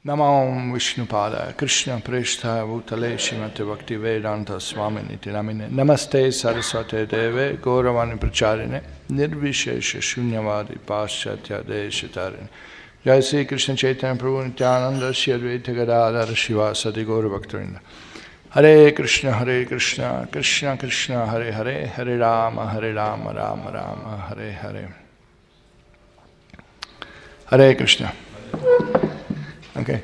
Namam Vishnupada Krishna Preshta Bhutale Śrīmate Bhaktivedanta Swami Niti Namine Namaste Saraswate Deve Gauravani Pracharine Nirvishesha Shunyavadi Paschatya Deshitarine Jai Sri Krishna Chaitanya Prabhu Nityananda Shri Advaita Gadadhara Śrīvāsadi Gaura Bhaktivinoda Hare Krishna Krishna Krishna Hare Hare Hare Rama Rama Rama Hare Hare Hare Krishna. Okay,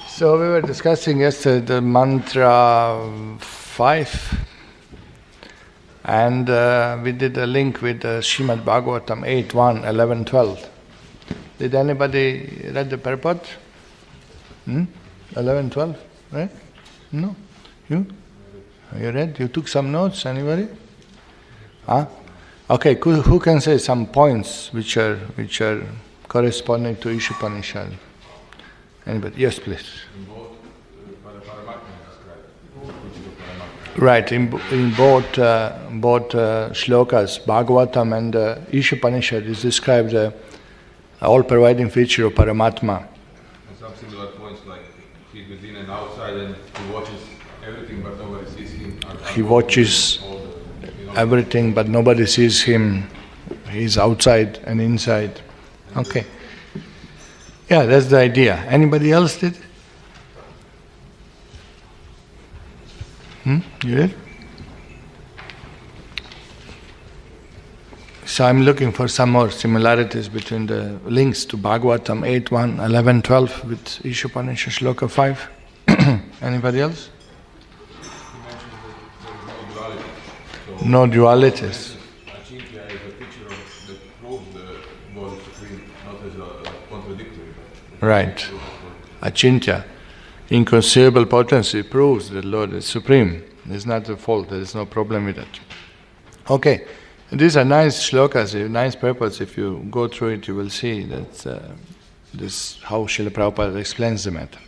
so we were discussing yesterday the mantra 5 and we did a link with Śrīmad Bhagavatam 8.1, 11, 12. Did anybody read the purport? 11, 12, right? No? You? You read? You took some notes, anybody? Huh? Okay, who can say some points which are corresponding to Isopanisad? Anybody? Yes, please. In both Paramatma described. Right, in both shlokas, Bhagavatam and Isopanisad is described the all-providing feature of Paramatma. And some similar points like he's within and outside and he watches everything but nobody sees him. He watches everything but nobody sees him. He's outside and inside. Okay. Yeah, that's the idea. Anybody else did? You did? So I'm looking for some more similarities between the links to Bhagavatam 8.1, 11, 12 with Isopanisad Shloka 5. Anybody else? No dualities. Achintya is a picture that proves the God is supreme, not as a contradictory. Right. Achintya, inconceivable potency, proves that Lord is supreme. It's not a fault, there is no problem with it. Okay, these are nice shlokas, nice purpose. If you go through it, you will see that this how Srila Prabhupada explains the matter.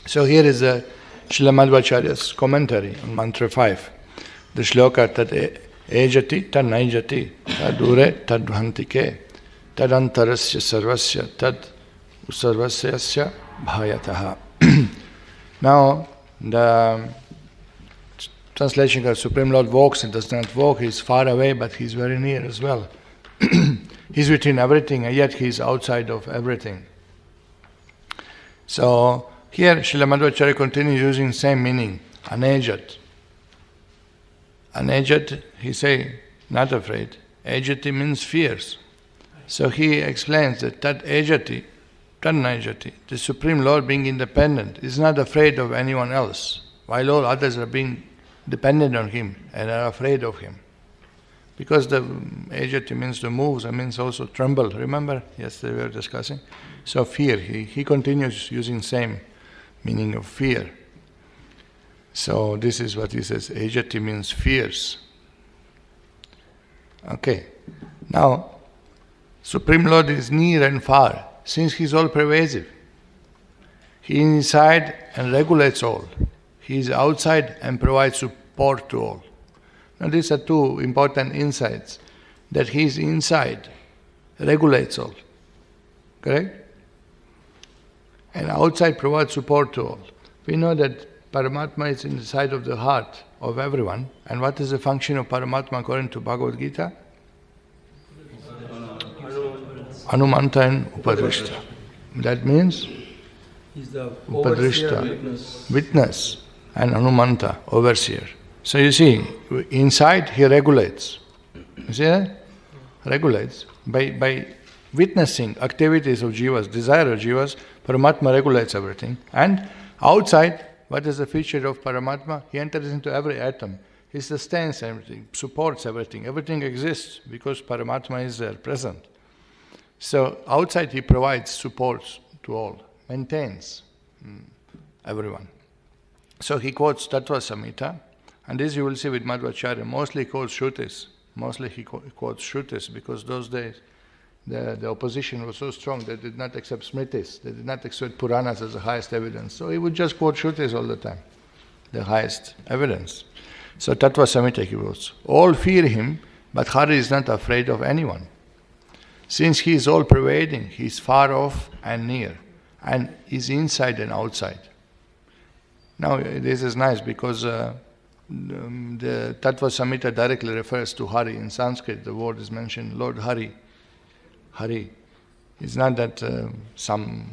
So here is Srila Madhvācārya's commentary on Mantra 5. The shloka tad ejati tad naijati tad ure tad bhantike tad antarasya sarvasya tad usarvasyasya bhayataha. Now, the translation of Supreme Lord walks and does not walk. He is far away, but he is very near as well. He is within everything, and yet he is outside of everything. So, here Srila Madhvācārya continues using same meaning, anejat. Anejat, he say, not afraid. Ejati means fears. So he explains that tat ejati, tat naijati, the Supreme Lord being independent, is not afraid of anyone else, while all others are being dependent on him and are afraid of him. Because the ejati means to move, that means also tremble. Remember, yesterday we were discussing? So fear, he continues using same meaning of fear. So this is what he says, ejati means fears. Okay, now, Supreme Lord is near and far, since he is all-pervasive. He is inside and regulates all. He is outside and provides support to all. Now these are two important insights, that he is inside, regulates all. Correct? And outside provides support to all. We know that Paramatma is inside of the heart of everyone. And what is the function of Paramatma according to Bhagavad Gita? Anumanta and Upadrishta. That means Upadrishta, witness, and Anumanta, overseer. So you see, inside he regulates. You see that? Regulates. By witnessing activities of jivas, desire of jivas, Paramatma regulates everything. And outside, what is the feature of Paramatma? He enters into every atom. He sustains everything, supports everything. Everything exists because Paramatma is there, present. So outside he provides supports to all, maintains everyone. So he quotes Tattva Samhita, and this you will see with Madhvācārya. Mostly he quotes Shrutis. Mostly he quotes Shrutis because those days the opposition was so strong they did not accept Smritis. They did not accept Puranas as the highest evidence. So he would just quote Shrutis all the time, the highest evidence. So Tattva Samhita he quotes. All fear him, but Hari is not afraid of anyone. Since he is all-pervading, he is far off and near, and is inside and outside. Now this is nice because the Tattva Samhita directly refers to Hari. In Sanskrit the word is mentioned, Lord Hari. Hari. It's not that some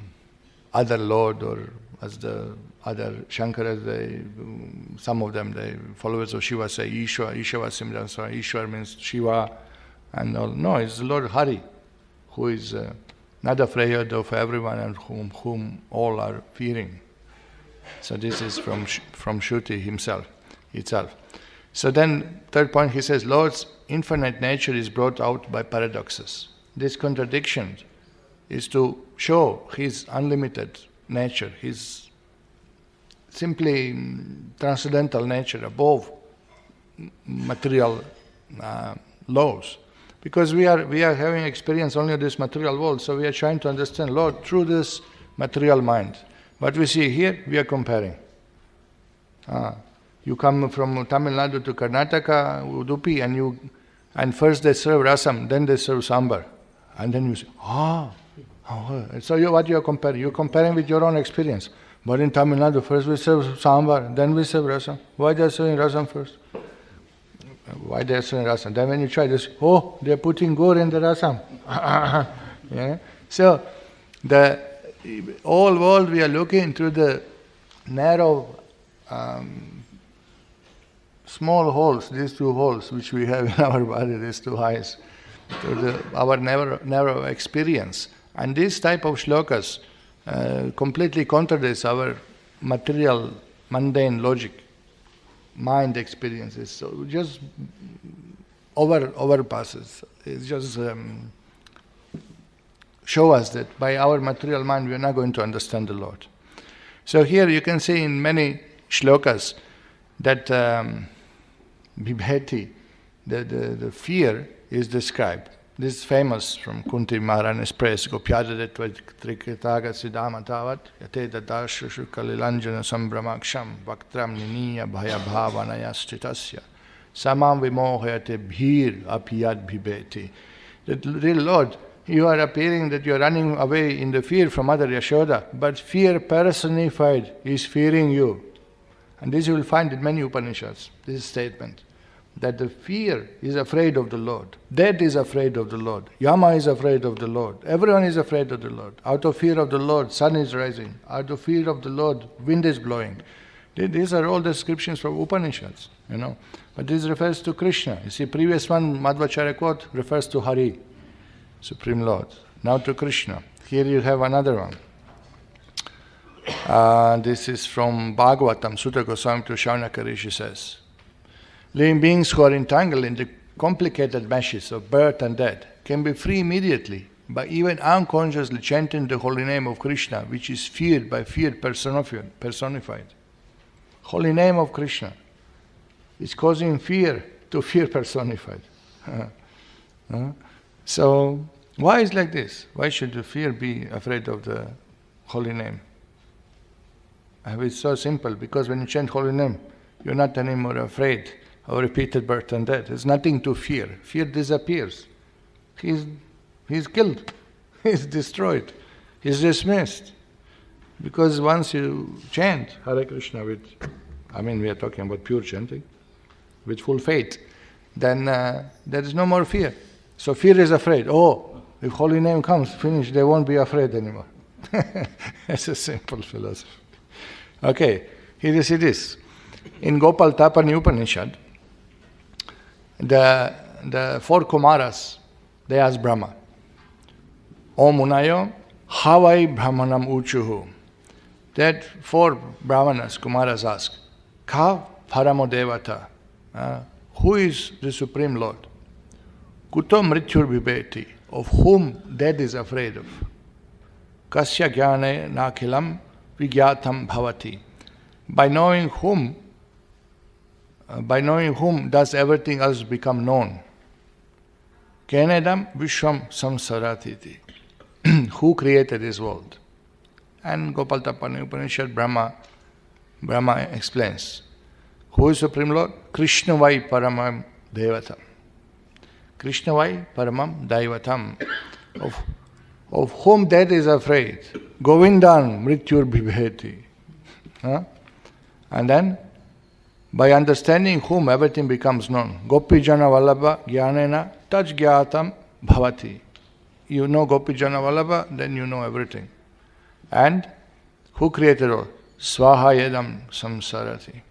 other Lord, or as the other Shankaras, some of them, the followers of Shiva say Ishwar, Ishwar means Shiva and all. No, it's the Lord Hari, who is not afraid of everyone and whom all are fearing. So this is from Shruti itself. So then, third point, he says, Lord's infinite nature is brought out by paradoxes. This contradiction is to show His unlimited nature, His simply transcendental nature above material laws. Because we are having experience only of this material world, so we are trying to understand Lord through this material mind. What we see here, we are comparing. You come from Tamil Nadu to Karnataka, Udupi, and first they serve rasam, then they serve sambar. And then you say, so what you are comparing? You are comparing with your own experience. But in Tamil Nadu, first we serve sambar, then we serve rasam. Why they are serving rasam first? Why they are serving rasam? Then when you try this, they are putting gur in the rasam. Yeah? So, the whole world we are looking through the narrow, small holes, these two holes which we have in our body, these two eyes, through our narrow experience. And this type of shlokas completely contradicts our material, mundane logic, mind experiences. So just overpasses. It just show us that by our material mind we are not going to understand the Lord. So here you can see in many shlokas that Bibheti, the fear, is described. This is famous from Kunti Maharani's praise. Gopyada detva trikitaga siddhama tavat yate dadashushu kalilanjana sambramaksham vaktram niniya bhaya bhavanaya stitasya samam vimohayate bhir apiyad bhibeti. That real Lord, you are appearing that you are running away in the fear from Mother Yashoda, but fear personified is fearing you. And this you will find in many Upanishads, this statement. That the fear is afraid of the Lord. Death is afraid of the Lord. Yama is afraid of the Lord. Everyone is afraid of the Lord. Out of fear of the Lord, sun is rising. Out of fear of the Lord, wind is blowing. These are all descriptions from Upanishads, But this refers to Krishna. You see, previous one, Madhvācārya quote, refers to Hari, Supreme Lord. Now to Krishna. Here you have another one. This is from Bhagavatam. Sutta Goswami to Shaunaka Rishi says, living beings who are entangled in the complicated meshes of birth and death can be free immediately by even unconsciously chanting the holy name of Krishna, which is feared by fear personified. Holy name of Krishna is causing fear to fear personified. So, why is like this? Why should the fear be afraid of the holy name? It's so simple, because when you chant holy name, you're not anymore afraid of repeated birth and death. There's nothing to fear. Fear disappears. He's killed. He's destroyed. He's dismissed. Because once you chant Hare Krishna we are talking about pure chanting, with full faith, then there is no more fear. So fear is afraid. If holy name comes, finish, they won't be afraid anymore. That's a simple philosophy. Okay, here you see this. In Gopal Tapani Upanishad, the four Kumaras, they ask Brahma, O Munayo, Havai Brahmanam Uchuhu. That four Brahmanas, Kumaras ask, Ka Paramo Devata, who is the Supreme Lord? Kuto Mrityur Vibeti, of whom death is afraid of. Kasya Gyane Nakilam Vigyatam Bhavati. By knowing whom does everything else become known? Kenedam Vishwam Samsaratiti. Who created this world? And Gopal Tapani Upanishad, Brahma explains, who is Supreme Lord? Krishna Vai Paramam Devatam. Krishna Vai Paramam Daivatam. of whom death is afraid. Govindan mrityur bibheti. And then, by understanding whom everything becomes known. Gopijana Vallabha jnanena taj jnatam bhavati. You know Gopijana Vallabha, then you know everything. And who created all? Swaha yedam samsarati.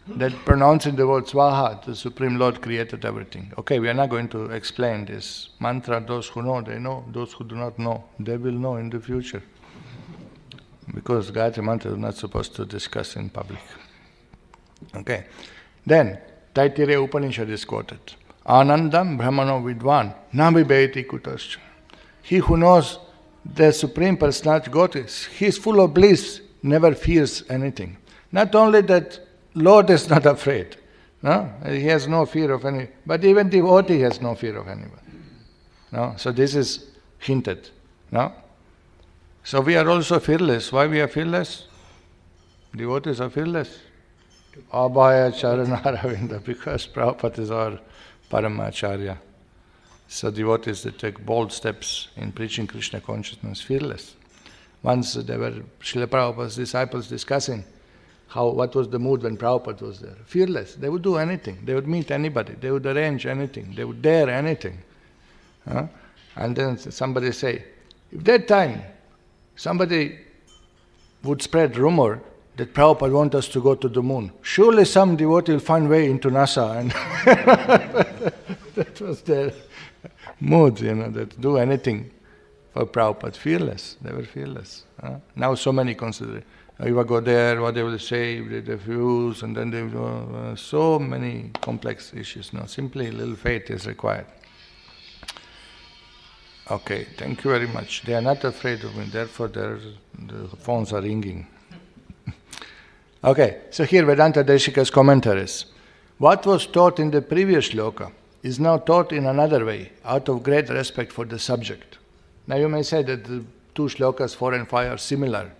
That pronouncing the word Swaha, the Supreme Lord created everything. Okay, we are not going to explain this mantra. Those who know, they know. Those who do not know, they will know in the future. Because Gayatri Mantra is not supposed to discuss in public. Okay. Then, Taittiriya Upanishad is quoted. Anandam brahmano vidvan nabhibheti kutascha. He who knows the Supreme Personality God he is full of bliss, never fears anything. Not only that, Lord is not afraid. No? He has no fear of any, but even devotee has no fear of anyone. No? So this is hinted. No? So we are also fearless. Why we are fearless? Devotees are fearless. Abhaya Charanaravinda, because Prabhupada is our Paramacharya. So devotees that take bold steps in preaching Krishna consciousness, fearless. Once there were Srila Prabhupada's disciples discussing what was the mood when Prabhupada was there. Fearless. They would do anything. They would meet anybody. They would arrange anything. They would dare anything. And then somebody say, if that time somebody would spread rumor that Prabhupada wants us to go to the moon, surely some devotee will find way into NASA. And that was their mood, that do anything for Prabhupada. Fearless. They were fearless. Now so many consider it. If I go there, what they will say, they refuse, and then they will so many complex issues. No, simply a little faith is required. Okay, thank you very much. They are not afraid of me, therefore the phones are ringing. Okay, so here Vedānta-deśika's commentaries. What was taught in the previous shloka is now taught in another way, out of great respect for the subject. Now you may say that the two shlokas 4 and 5 are similar.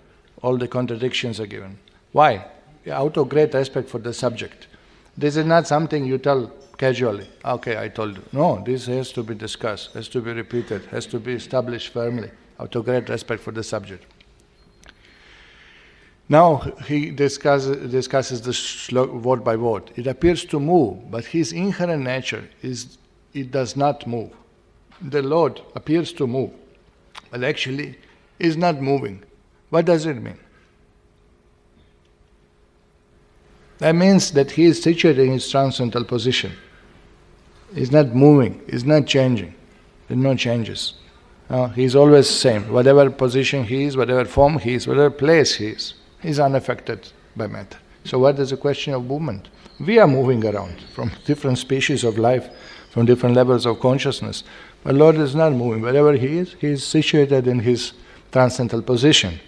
All the contradictions are given. Why? Out of great respect for the subject. This is not something you tell casually. Okay, I told you. No, this has to be discussed, has to be repeated, has to be established firmly, out of great respect for the subject. Now he discusses the shloka word by word. It appears to move, but his inherent nature is it does not move. The Lord appears to move, but actually is not moving. What does it mean? That means that he is situated in his transcendental position. He's not moving, he's not changing. There are no changes. He's always the same. Whatever position he is, whatever form he is, whatever place he is, he's unaffected by matter. So what is the question of movement? We are moving around from different species of life, from different levels of consciousness. But Lord is not moving. Wherever he is situated in his transcendental position.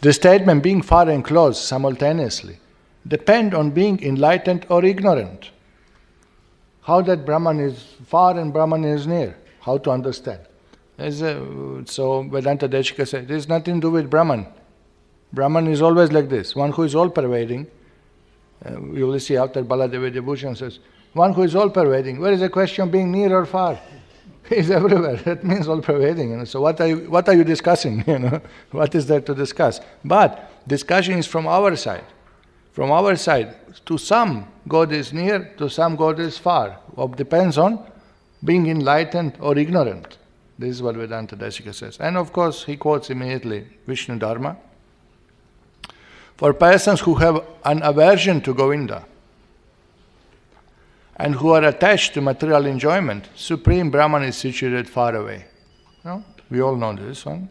The statement being far and close simultaneously depend on being enlightened or ignorant. How that Brahman is far and Brahman is near. How to understand. So Vedānta-deśika says, there is nothing to do with Brahman. Brahman is always like this. One who is all-pervading. You will see after Baladeva Vidyābhūṣaṇa says, one who is all-pervading. Where is the question of being near or far? He is everywhere. That means all-pervading. So what are you discussing? What is there to discuss? But discussion is from our side. From our side, to some God is near, to some God is far. It depends on being enlightened or ignorant. This is what Vedānta-deśika says. And of course, he quotes immediately Vishnu Dharma. For persons who have an aversion to Govinda and who are attached to material enjoyment, Supreme Brahman is situated far away. No? We all know this one.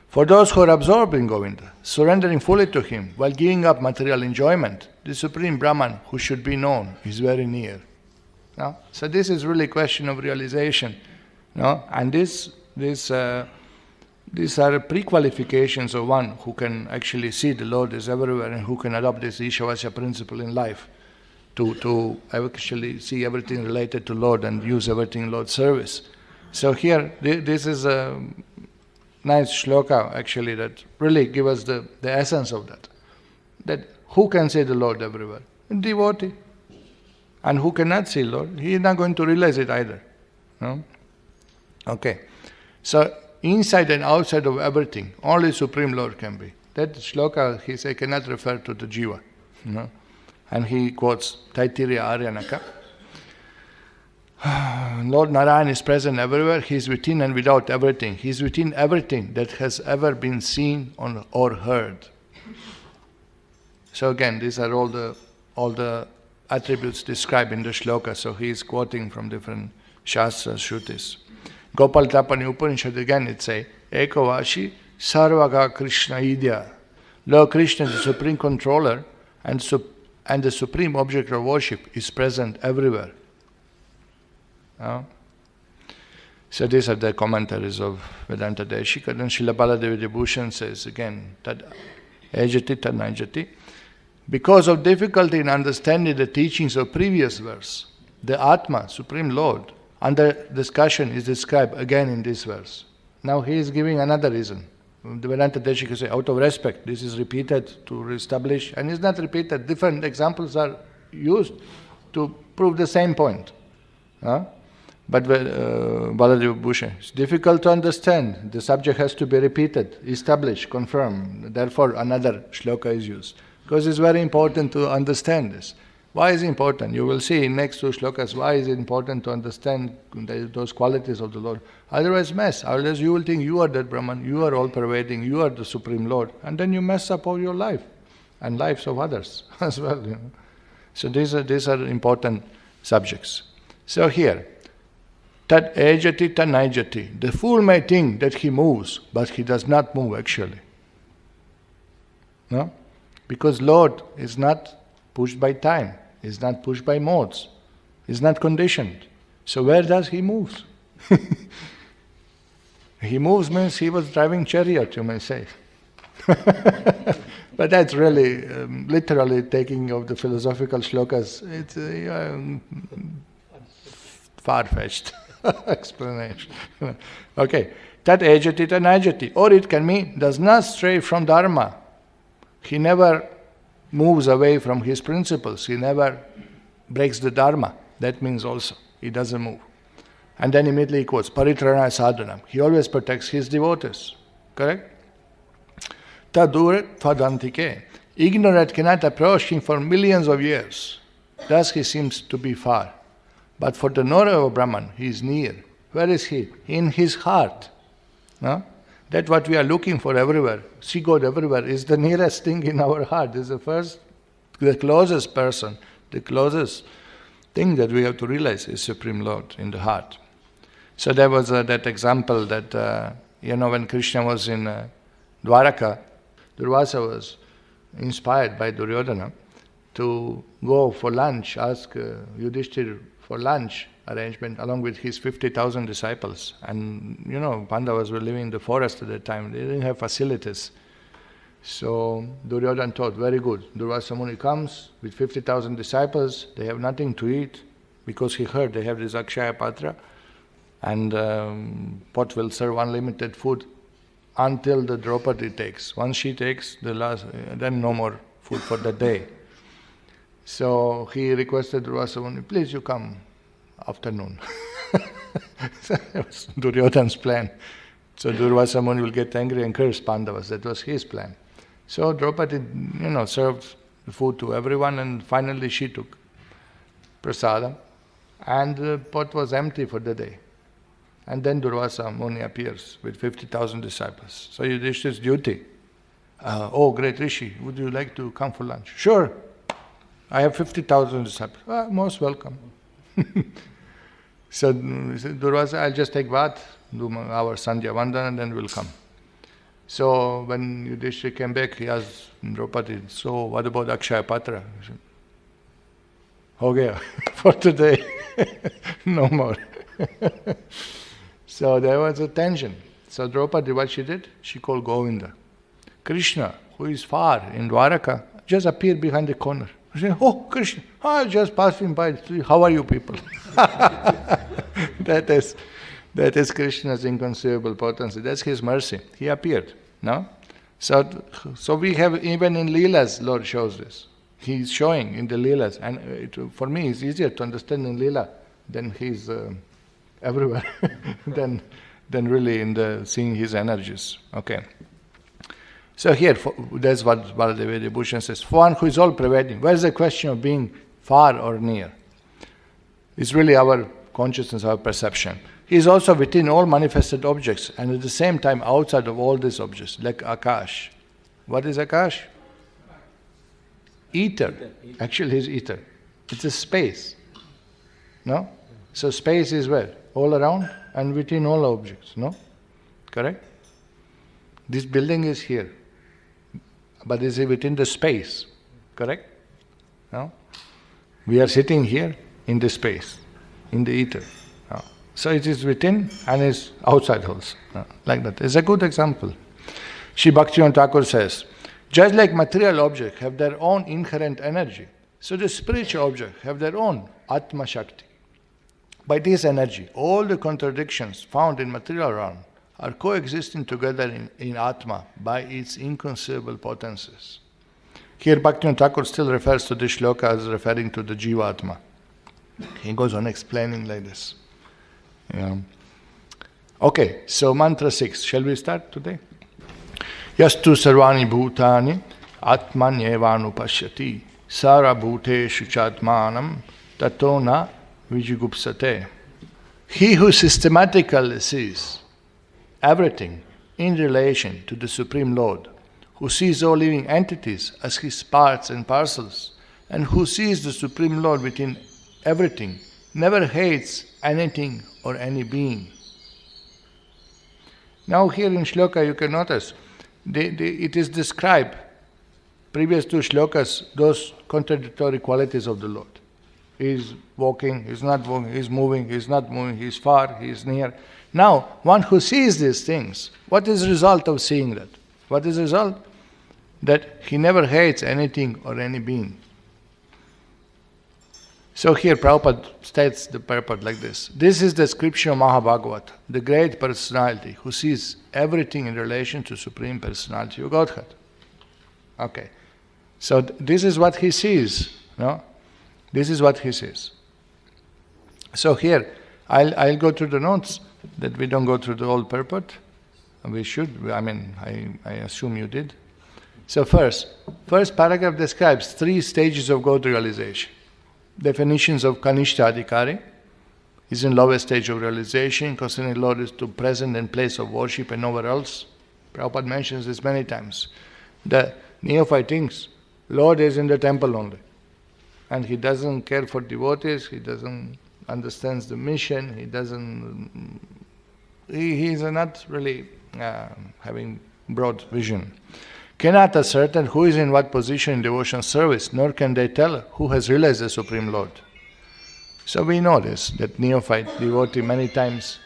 For those who are absorbed in Govinda, surrendering fully to him while giving up material enjoyment, the Supreme Brahman, who should be known, is very near. No? So this is really a question of realization. No? And these are pre-qualifications of one who can actually see the Lord is everywhere and who can adopt this Ishavasya principle in life to actually see everything related to Lord and use everything in Lord's service. So here, this is a nice shloka actually that really gives us the essence of that. That who can see the Lord everywhere? A devotee. And who cannot see Lord, he is not going to realize it either. No? Okay. So inside and outside of everything. Only Supreme Lord can be. That shloka, he says, cannot refer to the jiva. And he quotes Taittiriya Aryanaka. Lord Narayan is present everywhere. He is within and without everything. He is within everything that has ever been seen or heard. So again, these are all the attributes described in the shloka. So he is quoting from different shastras, shrutis. Gopal Tapani Upanishad, again it says, Ekavashi Sarvaga Krishna Idya. Lord Krishna, the supreme controller and the supreme object of worship, is present everywhere. So these are the commentaries of Vedānta-deśika. Then Śrīla Baladeva Vidyābhūṣaṇa says again, Tad ejati tad najati. Because of difficulty in understanding the teachings of previous verse, the Atma, Supreme Lord, under discussion is described again in this verse. Now he is giving another reason. The Vedānta-deśika says, out of respect, this is repeated to establish, and it's not repeated, different examples are used to prove the same point. But Baladeva Bhushan, it's difficult to understand. The subject has to be repeated, established, confirmed. Therefore, another shloka is used. Because it's very important to understand this. Why is it important? You will see in next two shlokas why is it important to understand those qualities of the Lord. Otherwise, mess. Otherwise, you will think you are that Brahman, you are all-pervading, you are the Supreme Lord, and then you mess up all your life and lives of others as well. So these are important subjects. So here, Tat ejati ta naijati. The fool may think that he moves, but he does not move actually. No? Because Lord is not pushed by time, is not pushed by modes, is not conditioned. So where does he move? He moves means he was driving chariot, you may say. But that's really, literally taking of the philosophical shlokas, it's far-fetched explanation. Okay, tat ejati ta najati. Or it can mean, does not stray from dharma. He never moves away from his principles. He never breaks the dharma. That means also, he doesn't move. And then immediately he quotes, Paritrana sadhanam. He always protects his devotees. Correct? Taduret fadantike. Ignorant cannot approach him for millions of years. Thus he seems to be far. But for the knower of Brahman, he is near. Where is he? In his heart. No? That what we are looking for everywhere, see God everywhere, is the nearest thing in our heart. Is the closest person, the closest thing that we have to realize is Supreme Lord in the heart. So there was that example that, when Krishna was in Dwaraka, Durvasa was inspired by Duryodhana to go for lunch, ask Yudhishthira for lunch arrangement along with his 50,000 disciples. And, Pandavas were living in the forest at that time. They didn't have facilities. So Duryodhana thought, very good. Durvasa Muni comes with 50,000 disciples. They have nothing to eat because he heard they have this Akshaya Patra and pot will serve unlimited food until the Draupadi takes. Once she takes, then no more food for the day. So he requested Durvasa Muni, please you come afternoon. So that was Duryodhana's plan. So Durvasa Muni will get angry and curse Pandavas. That was his plan. So Draupadi, served the food to everyone and finally she took prasadam and the pot was empty for the day. And then Durvasa Muni appears with 50,000 disciples. So Yudhishthira's duty. Oh, great Rishi, would you like to come for lunch? Sure. I have 50,000 disciples. Most welcome. So Durvasa, I'll just take bath, do our Sandhya Vandana, and then we'll come. So when Yudhishthira came back, he asked Draupadi, so what about Akshaya Patra? He said, ho gaya, for today, no more. So there was a tension. So Draupadi, what she did? She called Govinda. Krishna, who is far in Dwaraka, just appeared behind the corner. She said, oh, Krishna, I just passing by. How are you people? That is Krishna's inconceivable potency. That's his mercy. He appeared. No? So we have, even in Leelas, Lord shows this. He's showing in the Leelas. And for me, it's easier to understand in Leela than he's everywhere, than than really in seeing his energies. Okay. So here, that's what Baladeva Vidyābhūṣaṇa says. For one who is all-pervading, where is the question of being far or near? It's really our consciousness, our perception. He is also within all manifested objects and at the same time outside of all these objects, like Akash. What is Akash? Ether. Actually, it's ether. It's a space. No? So space is where? All around and within all objects. No? Correct? This building is here. But is it within the space? Correct? No? We are sitting here in the space, in the ether. No? So it is within and is outside also. No? Like that. It's a good example. Sri Bhaktivinoda Ṭhākura says, just like material objects have their own inherent energy, so the spiritual objects have their own Atma Shakti. By this energy, all the contradictions found in material realm are coexisting together in Atma by its inconceivable potencies. Here Bhaktivinoda Ṭhākura still refers to this shloka as referring to the Jiva Atma. He goes on explaining like this. Okay, so mantra 6. Shall we start today? Yastu sarvani bhutani atmanyevanu pashyati sara bhuteshu chatmanam tato na vijigupsate. He who systematically sees everything in relation to the Supreme Lord, who sees all living entities as his parts and parcels, and who sees the Supreme Lord within everything, never hates anything or any being. Now here in shloka you can notice, it is described, previous two shlokas, those contradictory qualities of the Lord. He is walking, he is not walking, he is moving, he is not moving, he is far, he is near. Now, one who sees these things, what is the result of seeing that? What is the result? That he never hates anything or any being. So here Prabhupada states the purport like this. This is the description of Mahabhagavata, the great personality who sees everything in relation to Supreme Personality of Godhead. Okay. So this is what he sees. No? This is what he sees. So here, I'll go through the notes, that we don't go through the whole purport. We should, I assume you did. So first paragraph describes 3 stages of God realization. Definitions of Kanishta Adhikari is in lowest stage of realization, considering Lord is to present and place of worship and nowhere else. Prabhupada mentions this many times. The neophyte thinks Lord is in the temple only. And he doesn't care for devotees, he doesn't understand the mission, he is not really having broad vision. Cannot ascertain who is in what position in devotion service, nor can they tell who has realized the Supreme Lord. So we know this, that neophyte devotee many times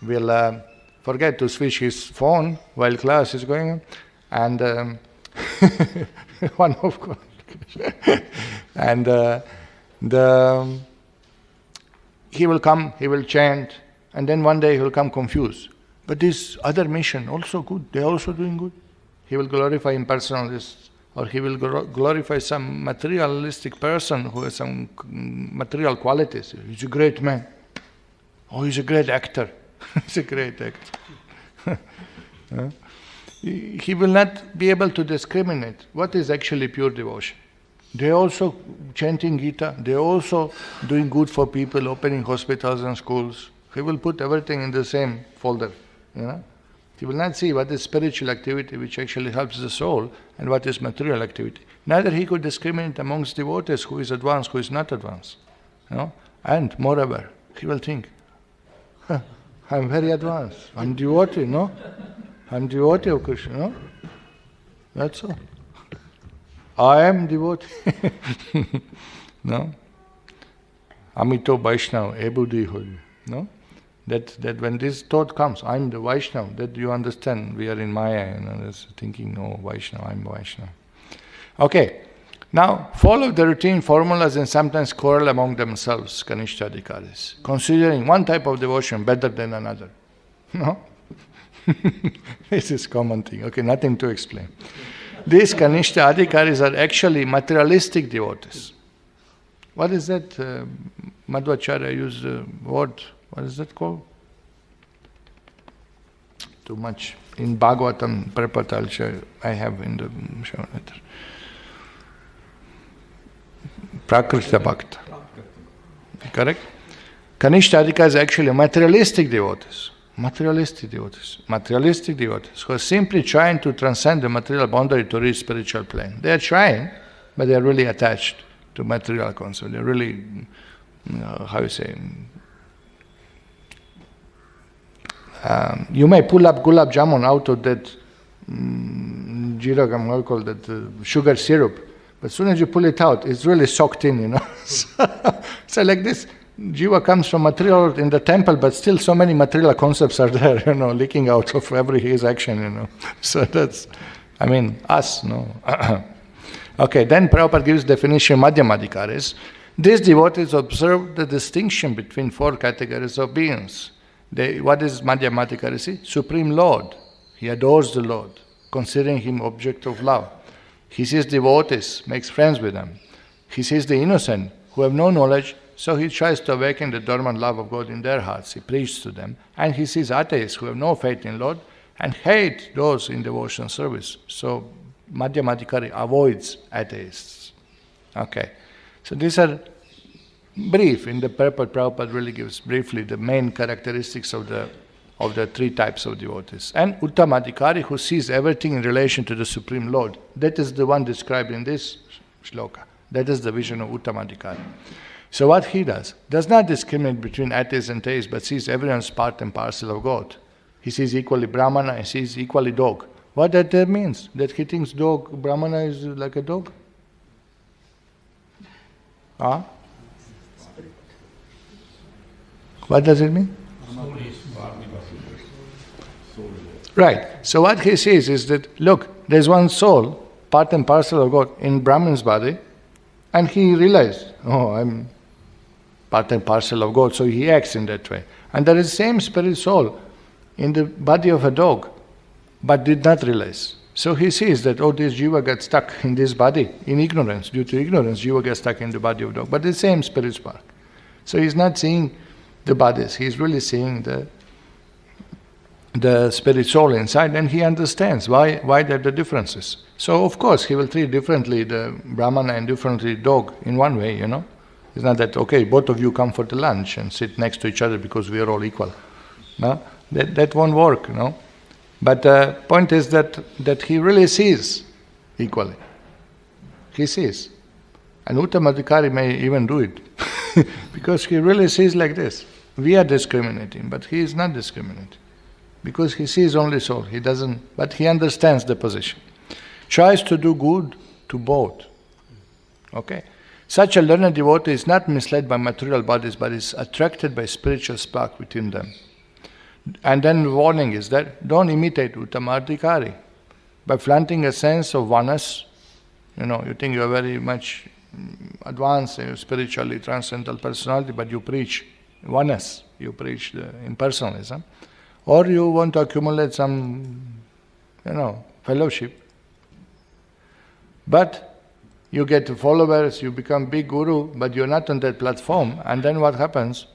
will forget to switch his phone while class is going on, and one of course. And he will come, he will chant, and then one day he will come confused. But this other mission also good, they are also doing good. He will glorify impersonalists, or he will glorify some materialistic person who has some material qualities. He's a great man. Oh, he's a great actor. He's a great actor. He will not be able to discriminate what is actually pure devotion. They are also chanting Gita, they are also doing good for people, opening hospitals and schools. He will put everything in the same folder. He will not see what is spiritual activity which actually helps the soul and what is material activity. Neither he could discriminate amongst devotees who is advanced, who is not advanced. And moreover, he will think, I'm very advanced, I'm devotee, no? I'm devotee of Krishna, no? That's all. I am devotee. No? Amito Vaishnava, Ebudhi, no? That when this thought comes, I'm the Vaishnava, that you understand, we are in Maya, that's thinking, oh, Vaishnava, I'm Vaishnava. Okay, now follow the routine formulas and sometimes quarrel among themselves, Kanishta Adhikaris, considering one type of devotion better than another. No? This is common thing, okay, nothing to explain. These Kanishta Adhikaris are actually materialistic devotees. What is that? Madhvācārya used the word, what is that called? too much. In Bhagavatam, Prabhupada, I have in the show letter. Prakrita Bhakta. Correct? Kanishta is actually materialistic devotees. Materialistic devotees who are simply trying to transcend the material boundary to reach spiritual plane. They are trying, but they are really attached to material concept. They are really, you may pull up gulab jamun out of that jiragam, called that sugar syrup, but as soon as you pull it out, it's really soaked in, So like this, jiva comes from material in the temple, but still so many material concepts are there, leaking out of every his action, So that's, us, Okay, then Prabhupada gives definition Madhyamadhikaris. These devotees observe the distinction between four categories of beings. What is Madhyamadhikarisi? Supreme Lord. He adores the Lord, considering him object of love. He sees devotees, makes friends with them. He sees the innocent, who have no knowledge, so he tries to awaken the dormant love of God in their hearts. He preaches to them. And he sees atheists, who have no faith in Lord, and hate those in devotion service. So Madhyamadhikari avoids atheists. Okay. So these are brief. In the purport, Prabhupada really gives briefly the main characteristics of the three types of devotees. And Uttamadhikari, who sees everything in relation to the Supreme Lord. That is the one described in this shloka. That is the vision of Uttamadhikari. So what he does not discriminate between atheists and theists, but sees everyone as part and parcel of God. He sees equally Brahmana and sees equally dog. What that means? That he thinks Brahmana is like a dog? Huh? What does it mean? Right. So what he says is that, look, there's one soul, part and parcel of God, in Brahman's body, and he realized, I'm part and parcel of God, so he acts in that way. And there is the same spirit soul in the body of a dog, but did not realize. So he sees that, this jiva got stuck in this body in ignorance. Due to ignorance, jiva gets stuck in the body of dog. But the same spirit spark. So he's not seeing the bodies. He's really seeing the spirit soul inside, and he understands why there are the differences. So of course he will treat differently the Brahmana and differently the dog in one way, It's not that, both of you come for the lunch and sit next to each other because we are all equal. No? That won't work, But the point is that he really sees equally. He sees. And Uttamadhikari may even do it. Because he really sees like this. We are discriminating, but he is not discriminating. Because he sees only soul. He doesn't, but he understands the position. Tries to do good to both. Okay? Such a learned devotee is not misled by material bodies, but is attracted by spiritual spark within them. And then the warning is that don't imitate Uttamadhikari. By flaunting a sense of oneness, you think you are very much advanced, spiritually transcendental personality, but you preach oneness, you preach the impersonalism, or you want to accumulate some, fellowship. But you get followers, you become big guru, but you're not on that platform, and then what happens?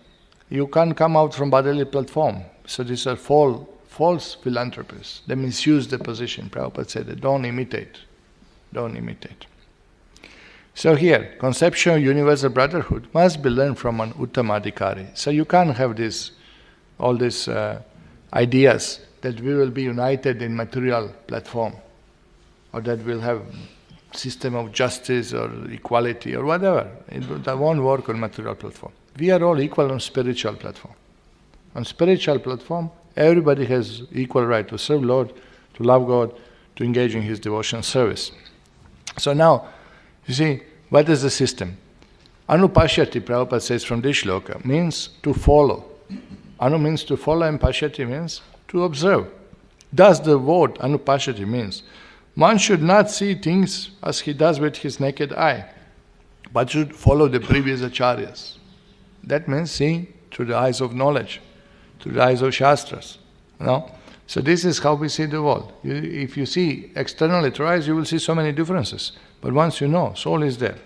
You can't come out from bodily platform. So these are false philanthropists. They misuse the position. Prabhupada said that don't imitate. Don't imitate. So here, conception of universal brotherhood must be learned from an Uttamadhikari. So you can't have all these ideas that we will be united in material platform, or that we'll have system of justice or equality or whatever. That won't work on material platform. We are all equal on spiritual platform. On spiritual platform, everybody has equal right to serve Lord, to love God, to engage in His devotion service. So now, you see, what is the system? Anupashyati, Prabhupada says from this shloka, means to follow. Anu means to follow and pashyati means to observe. Thus the word anupashyati means one should not see things as he does with his naked eye, but should follow the previous acharyas. That means seeing through the eyes of knowledge, through the eyes of shastras. So this is how we see the world. If you see externally through eyes, you will see so many differences. But once you know, soul is there,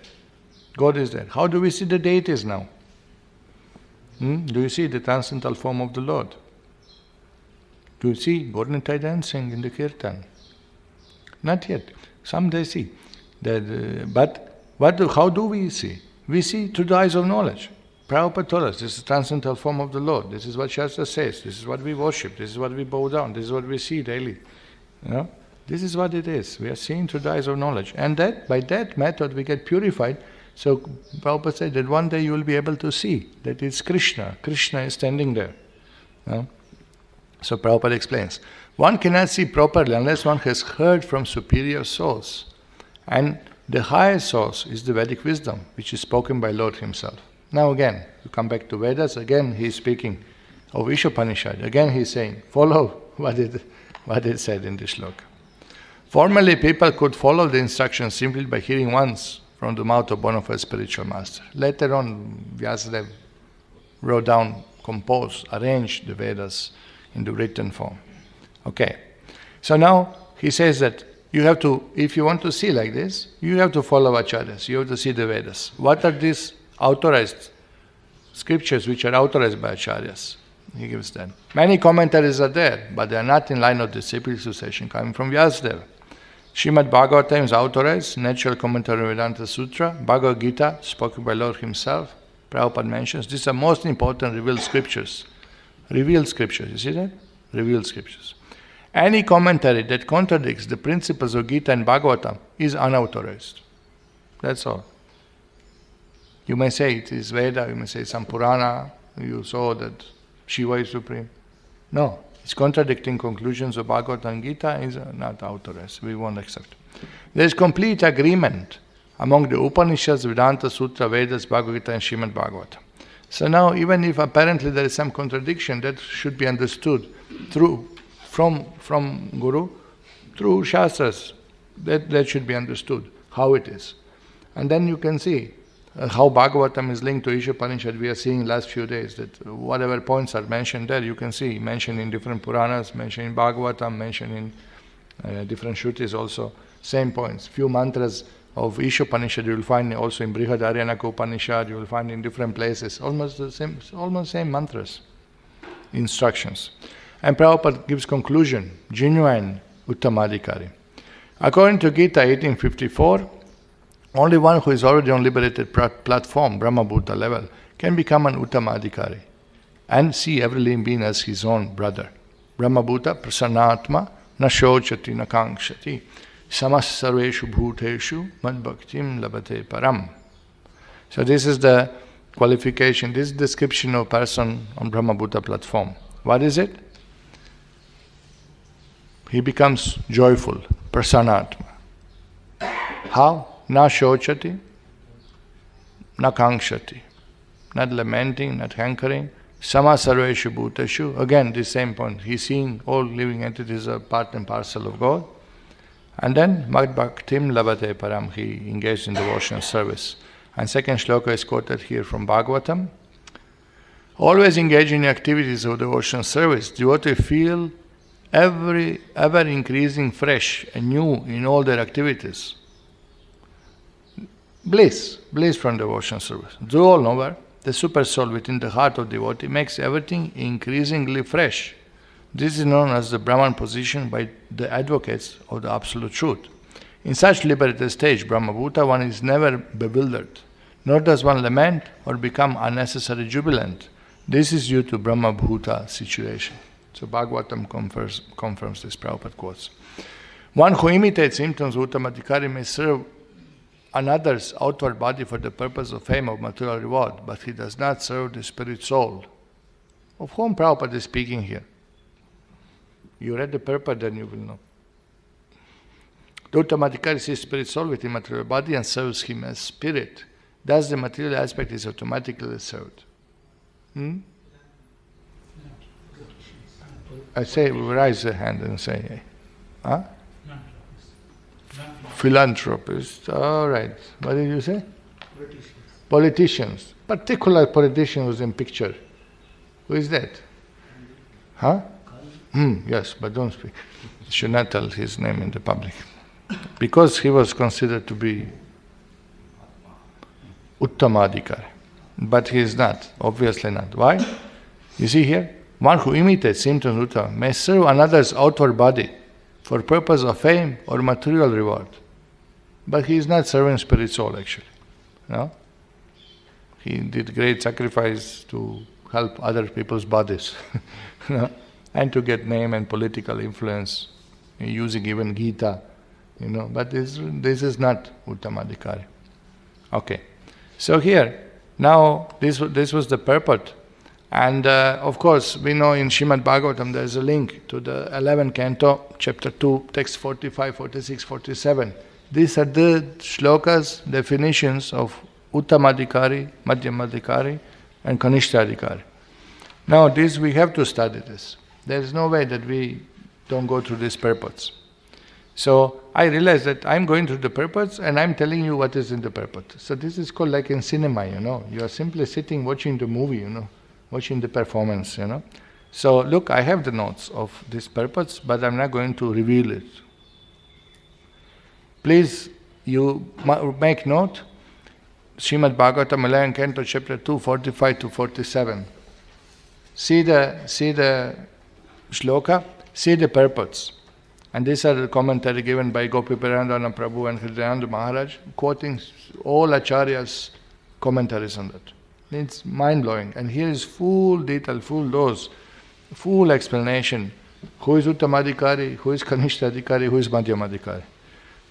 God is there. How do we see the deities now? Do you see the transcendental form of the Lord? You see Gaura dancing in the kirtan? Not yet. Some they see. How do we see? We see through the eyes of knowledge. Prabhupada told us, this is the transcendental form of the Lord. This is what Shastra says. This is what we worship. This is what we bow down. This is what we see daily. This is what it is. We are seeing through the eyes of knowledge. And that by that method we get purified. So Prabhupada said that one day you will be able to see that it's Krishna. Krishna is standing there. So Prabhupada explains, one cannot see properly unless one has heard from superior source. And the highest source is the Vedic wisdom, which is spoken by Lord Himself. Now again, you come back to Vedas, again He is speaking of Isopanisad. Again He is saying, follow what it said in this shloka. Formerly people could follow the instructions simply by hearing once from the mouth of bona fide spiritual master. Later on, Vyasadeva wrote down, composed, arranged the Vedas in the written form. Okay. So now he says that you have to, if you want to see like this, you have to follow Acharyas, you have to see the Vedas. What are these authorized scriptures which are authorized by Acharyas? He gives that. Many commentaries are there, but they are not in line of disciple succession coming from Vyasadeva. Śrīmad Bhagavatam is authorized, natural commentary on Vedanta Sutra, Bhagavad Gita, spoken by Lord Himself, Prabhupada mentions. These are most important revealed scriptures. Revealed scriptures, you see that? Revealed scriptures. Any commentary that contradicts the principles of Gita and Bhagavatam is unauthorized. That's all. You may say it is Veda, you may say some Purana, you saw that Shiva is supreme. No, it's contradicting conclusions of Bhagavatam and Gita is not authorized. We won't accept. There is complete agreement among the Upanishads, Vedanta Sutra, Vedas, Bhagavad Gita and Śrīmad Bhagavatam. So now, even if apparently there is some contradiction, that should be understood from Guru, through Shastras. That should be understood, how it is. And then you can see how Bhagavatam is linked to Isopanisad. We are seeing last few days that whatever points are mentioned there, you can see mentioned in different Puranas, mentioned in Bhagavatam, mentioned in different Shrutis also, same points. Few mantras of Isopanisad you will find also in Brihadaranyaka Upanishad, you will find in different places, almost the same mantras, instructions. And Prabhupada gives conclusion, genuine Uttamadhikari. According to Gita 1854, only one who is already on liberated platform, Brahmabhuta level, can become an Uttamadhikari and see every living being as his own brother. Brahmabhuta prasanatma na shochati na kankshati samas sarveshu bhuteshu mad bhaktim labate param. So this is the qualification, this is the description of a person on Brahmabhuta platform. What is it? He becomes joyful, prasanatma. How? Na shochati, na kankshati. Not lamenting, not hankering. Sama sarveshu bhuteshu. Again, the same point. He's seeing all living entities are part and parcel of God. And then, mad bhaktim labate param. He engaged in devotional service. And second shloka is quoted here from Bhagavatam. Always engage in activities of devotional service. Devotee feel ever increasing fresh and new in all their activities. Bliss from devotional service. Do all know the super soul within the heart of devotee makes everything increasingly fresh. This is known as the Brahman position by the advocates of the absolute truth. In such liberated stage, Brahmabhuta, one is never bewildered, nor does one lament or become unnecessarily jubilant. This is due to Brahmabhuta situation. So Bhagavatam confirms this, Prabhupada quotes. One who imitates symptoms of Uttamadhikari may serve another's outward body for the purpose of fame or material reward, but he does not serve the spirit soul. Of whom Prabhupada is speaking here? You read the purport, then you will know. The Uttamadhikari sees spirit soul within material body and serves him as spirit. Thus the material aspect is automatically served. I say, raise the hand and say, huh? Philanthropist. All right. What did you say? Politicians. Particular politician was in picture. Who is that? Huh? Yes, but don't speak. You should not tell his name in the public. Because he was considered to be Uttamadhikari. But he is not. Obviously not. Why? You see here? One who imitates symptoms of Uttama may serve another's outward body for purpose of fame or material reward. But he is not serving spirit soul actually. No? He did great sacrifice to help other people's bodies. No? And to get name and political influence, using even Gita. But this is not Uttamadhikari. Okay. So here, now this was the purport. And of course, we know in Śrīmad Bhagavatam there is a link to the 11th canto, chapter 2, text 45, 46, 47. These are the shlokas, definitions of Uttamadhikari, Madhyamadhikari, and Kanishtadhikari. Now this we have to study this. There is no way that we don't go through these purports. So I realize that I'm going through the purports and I'm telling you what is in the purport. So this is called like in cinema, You are simply sitting watching the movie, watching the performance, So look, I have the notes of these purports, but I'm not going to reveal it. Please, you make note, Śrīmad Bhagavatam 11th canto, chapter 2, 45 to 47. See the shloka, see the purports. And these are the commentary given by Gopiparandana Prabhu and Hridayananda Maharaj, quoting all Acharyas' commentaries on that. It's mind-blowing. And here is full detail, full dose, full explanation. Who is Uttamadhikari, who is Kanishtadhikari, who is Madhyamadhikari.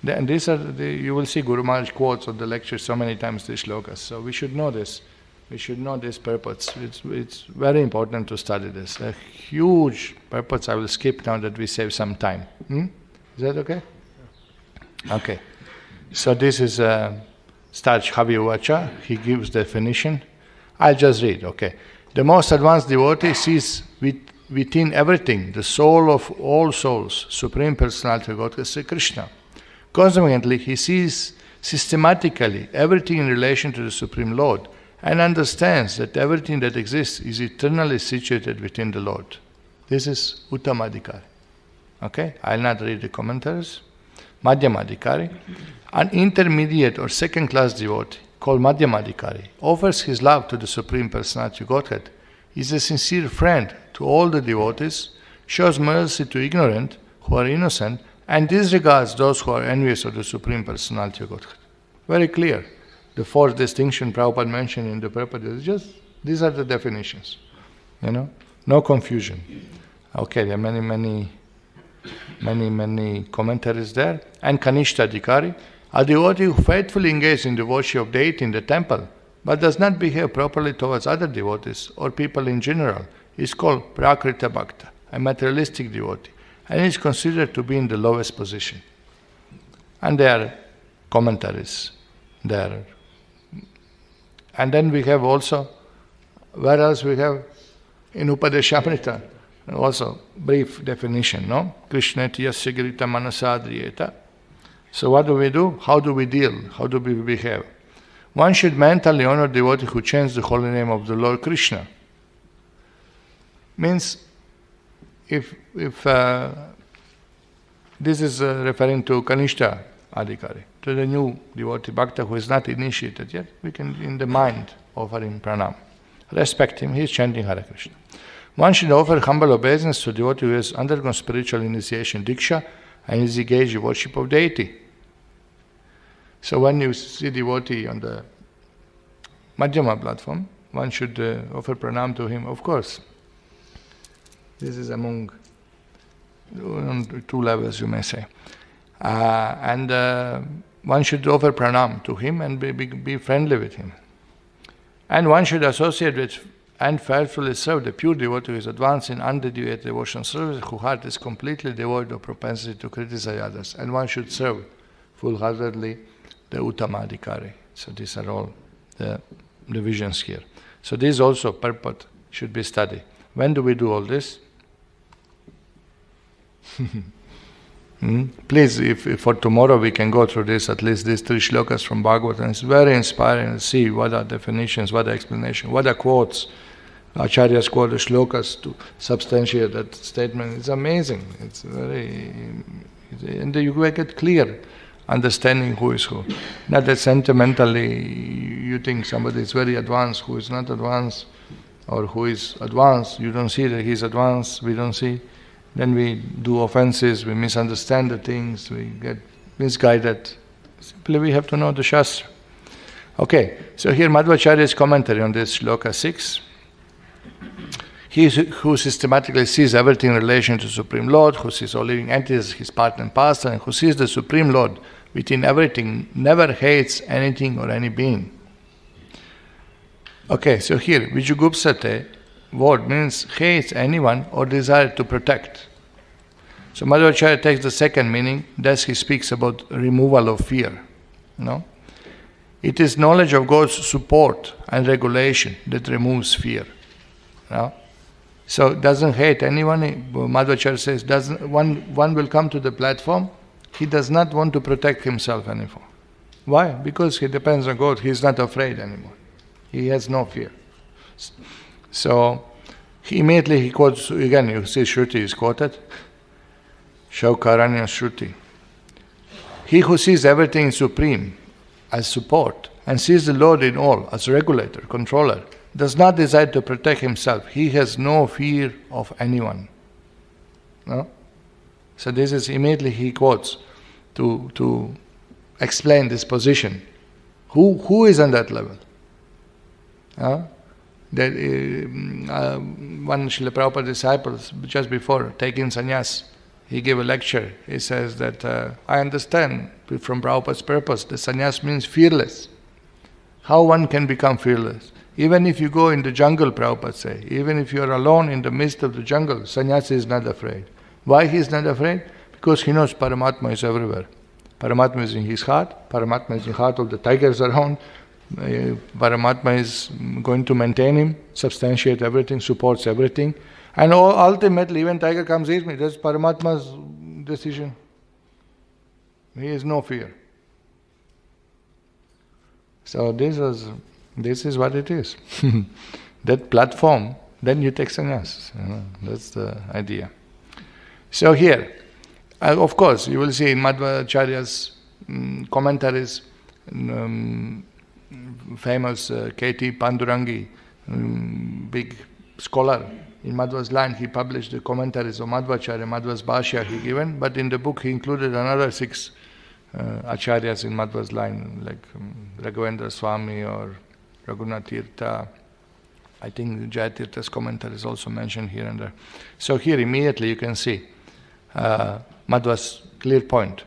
And these are you will see Guru Maharaj quotes on the lectures so many times, these shlokas. So we should know this. We should know these purports. It's very important to study this. A huge purports I will skip now that we save some time. Is that okay? Okay. So this is starts Havivacha. He gives definition. I'll just read, okay. The most advanced devotee sees within everything the soul of all souls, Supreme Personality of Godhead, Sri Krishna. Consequently, he sees systematically everything in relation to the Supreme Lord and understands that everything that exists is eternally situated within the Lord. This is Uttamadhikari. Okay? I'll not read the commentaries. Madhyamadhikari. An intermediate or second-class devotee called Madhyamadhikari offers his love to the Supreme Personality of Godhead, is a sincere friend to all the devotees, shows mercy to ignorant who are innocent, and disregards those who are envious of the Supreme Personality of Godhead. Very clear. The fourth distinction Prabhupada mentioned in the purport is just, these are the definitions. No confusion. Okay, there are many commentaries there. And Kanishtadhikari, a devotee who faithfully engages in the worship of deity in the temple, but does not behave properly towards other devotees or people in general, is called Prakrita Bhakta, a materialistic devotee, and is considered to be in the lowest position. And there are commentaries there. And then we have also, where else we have? In Upadeshamrita, also brief definition, no? Krishneti yasya girita manasadriyeta. So what do we do? How do we deal? How do we behave? One should mentally honor the devotee who chants the holy name of the Lord Krishna. Means, if this is referring to Kanishta Adhikari, to the new devotee Bhakta who is not initiated yet, we can in the mind offer him pranam. Respect him, he is chanting Hare Krishna. One should offer humble obeisance to the devotee who has undergone spiritual initiation, Diksha, and is engaged in worship of deity. So when you see devotee on the Madhyama platform, one should offer pranam to him, of course. This is among two levels, you may say. And one should offer pranam to him and be friendly with him. And one should associate with and faithfully serve the pure devotee who is advanced in undeviated devotional service, whose heart is completely devoid of propensity to criticize others. And one should serve full-heartedly the Uttamadhikari. So these are all the divisions here. So this also purport should be studied. When do we do all this? Please, if for tomorrow we can go through this, at least these 3 shlokas from Bhagavatam. It's very inspiring to see what are definitions, what are explanations, what are quotes. Acharyas quote the shlokas to substantiate that statement. It's amazing. It's very, and you get clear understanding who is who. Not that sentimentally you think somebody is very advanced, who is not advanced, or who is advanced. You don't see that he is advanced, we don't see. Then we do offenses, we misunderstand the things, we get misguided. Simply we have to know the Shastra. Okay, so here Madhvācārya's commentary on this Shloka 6. He who systematically sees everything in relation to Supreme Lord, who sees all living entities, his part and parcel, and who sees the Supreme Lord within everything, never hates anything or any being. Okay, so here, Vidyābhūṣaṇa word means hates anyone or desire to protect. So Madhvācārya takes the second meaning, thus he speaks about removal of fear. No? It is knowledge of God's support and regulation that removes fear. No? So doesn't hate anyone. Madhvācārya says one will come to the platform, he does not want to protect himself anymore. Why? Because he depends on God, he is not afraid anymore. He has no fear. So immediately he quotes, again you see Shruti is quoted, Shaukaranya Shruti. He who sees everything supreme as support and sees the Lord in all as regulator, controller, does not desire to protect himself. He has no fear of anyone. No? So this is immediately he quotes to explain this position. Who is on that level? One Śrīla Prabhupada disciple, just before taking sannyas, he gave a lecture. He says that I understand from Prabhupada's purpose that sannyas means fearless. How one can become fearless? Even if you go in the jungle, Prabhupada say, even if you are alone in the midst of the jungle, sannyasi is not afraid. Why he is not afraid? Because he knows Paramatma is everywhere. Paramatma is in his heart. Paramatma is in the heart of the tigers around. Paramatma is going to maintain him, substantiate everything, supports everything. And ultimately, even tiger comes eat me, that's Paramatma's decision. He has no fear. So this is what it is. That platform, then you take sannyas. That's the idea. So here, of course, you will see in Madhvācārya's commentaries, famous K.T. Pandurangi, big scholar in Madhva's line, he published the commentaries of Madhvācārya, Madhva's Bhashya he given, but in the book he included another 6 acharyas in Madhva's line, like Raghavendra Swami or Raghunath Tirtha. I think Jayatirtha's commentary is also mentioned here and there. So here immediately you can see Madhva's clear point.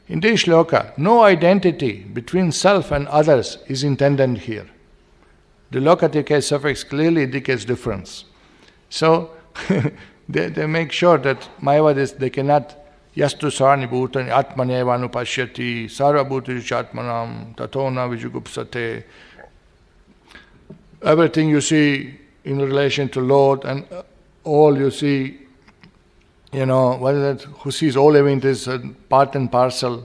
In this shloka, no identity between self and others is intended here. The locative case suffix clearly indicates difference. So they make sure that Mayavadis, they cannot yastu sarani bhutani atmaneva anupashyati sarva bhutishya atmanam tatona vidyābhūṣaṇa. Everything you see in relation to Lord and all you see, what is that? Who sees all living is part and parcel.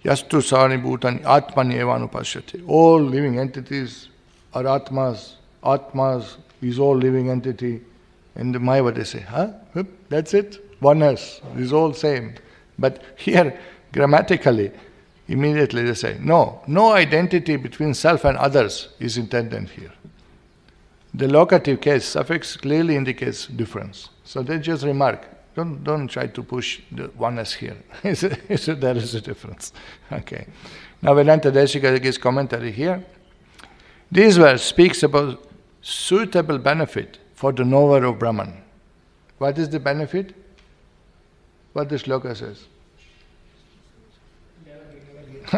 Yastu sarani bhutani atmaneva anupashyati. All living entities are atmas. Atmas is all living entity. And the Mayavada they say, that's it? Oneness is all same. But here, grammatically, immediately they say, no identity between self and others is intended here. The locative case suffix clearly indicates difference. So they just remark, don't try to push the oneness here. So there is a difference. Okay. Now Vedānta-deśika gives commentary here. This verse speaks about suitable benefit for the knower of Brahman. What is the benefit? What the shloka says.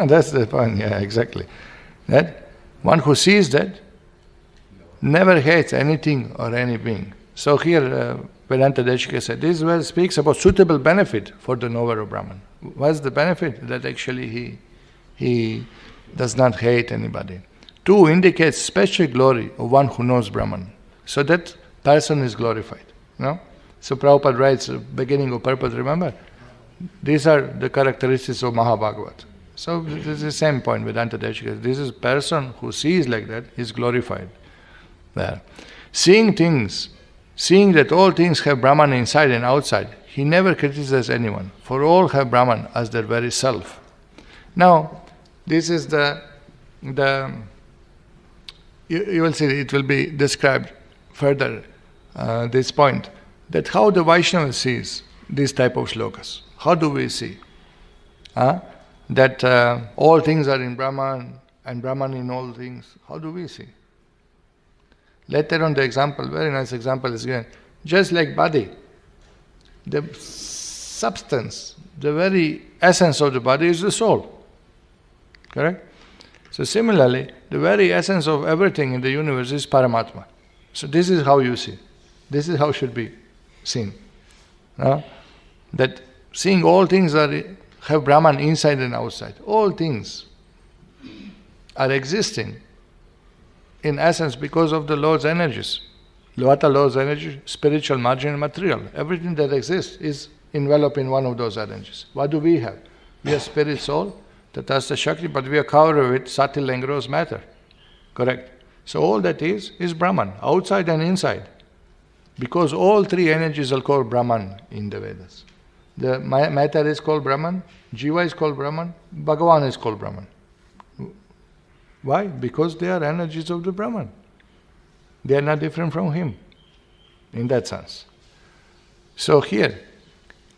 That's the point, yeah, exactly. That one who sees that never hates anything or any being. So here Vedānta-deśika said, this verse speaks about suitable benefit for the knower of Brahman. What's the benefit? That actually he does not hate anybody. 2 indicates special glory of one who knows Brahman. So that person is glorified. No? So Prabhupada writes, beginning of purpose, remember? These are the characteristics of Mahabhagavat. So this is the same point with Vedānta-deśika. This is a person who sees like that, is glorified. There. Seeing that all things have Brahman inside and outside, he never criticizes anyone, for all have Brahman as their very self. Now, this is you will see it will be described further this point, that how the Vaishnava sees this type of shlokas. How do we see? That all things are in Brahman and Brahman in all things. How do we see? Later on the example, very nice example is given. Just like body, the substance, the very essence of the body is the soul. Correct? So similarly, the very essence of everything in the universe is Paramatma. So this is how you see. This is how it should be seen. That seeing all things have Brahman inside and outside. All things are existing in essence because of the Lord's energies. What are Lord's energies? Spiritual, marginal, material. Everything that exists is enveloped in one of those energies. What do we have? We have spirit, soul, Tatastha Shakti, but we are covered with subtle and gross matter. Correct? So all that is Brahman, outside and inside. Because all three energies are called Brahman in the Vedas. The matter is called Brahman, Jiva is called Brahman, Bhagavan is called Brahman. Why? Because they are energies of the Brahman. They are not different from him, in that sense. So here,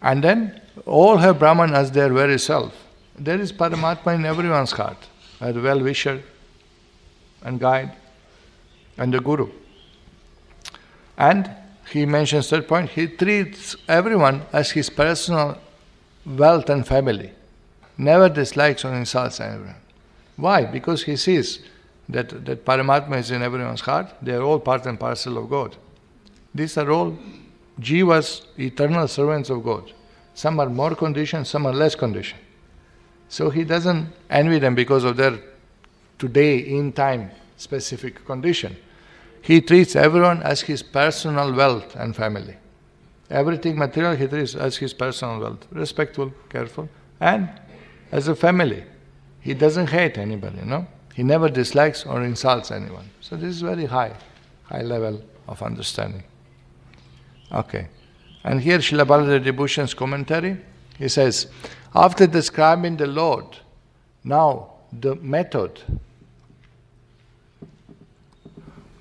and then all have Brahman as their very self. There is Paramatma in everyone's heart, a well-wisher and guide, and the Guru. And he mentions third point, he treats everyone as his personal wealth and family. Never dislikes or insults anyone. Why? Because he sees that Paramatma is in everyone's heart. They are all part and parcel of God. These are all jivas, eternal servants of God. Some are more conditioned, some are less conditioned. So he doesn't envy them because of their today, in time, specific condition. He treats everyone as his personal wealth and family. Everything material he treats as his personal wealth. Respectful, careful, and as a family. He doesn't hate anybody, He never dislikes or insults anyone. So this is very high level of understanding. Okay. And here Śrīla Baladeva commentary, he says, after describing the Lord, now the method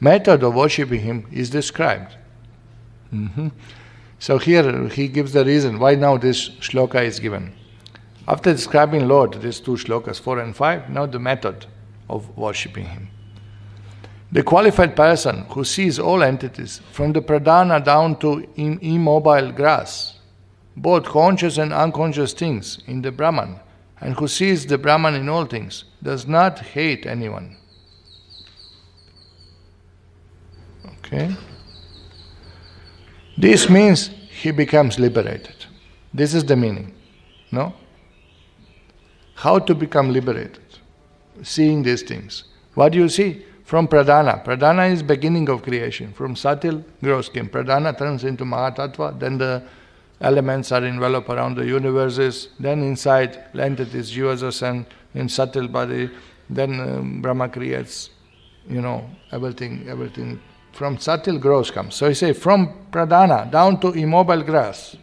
of worshipping him is described. So here he gives the reason why now this shloka is given. After describing Lord, these two shlokas, 4 and 5, now the method of worshipping him. The qualified person who sees all entities, from the pradhana down to immobile grass, both conscious and unconscious things in the Brahman, and who sees the Brahman in all things, does not hate anyone. Okay? This means he becomes liberated. This is the meaning. No? How to become liberated? Seeing these things. What do you see? From pradhana. Pradhana is beginning of creation. From subtle, gross scheme. Pradhana turns into Mahatattva, then the elements are enveloped around the universes, then inside entities, jivas are sent in subtle body, then Brahma creates, everything from subtle gross comes. So he says from pradhana down to immobile grass,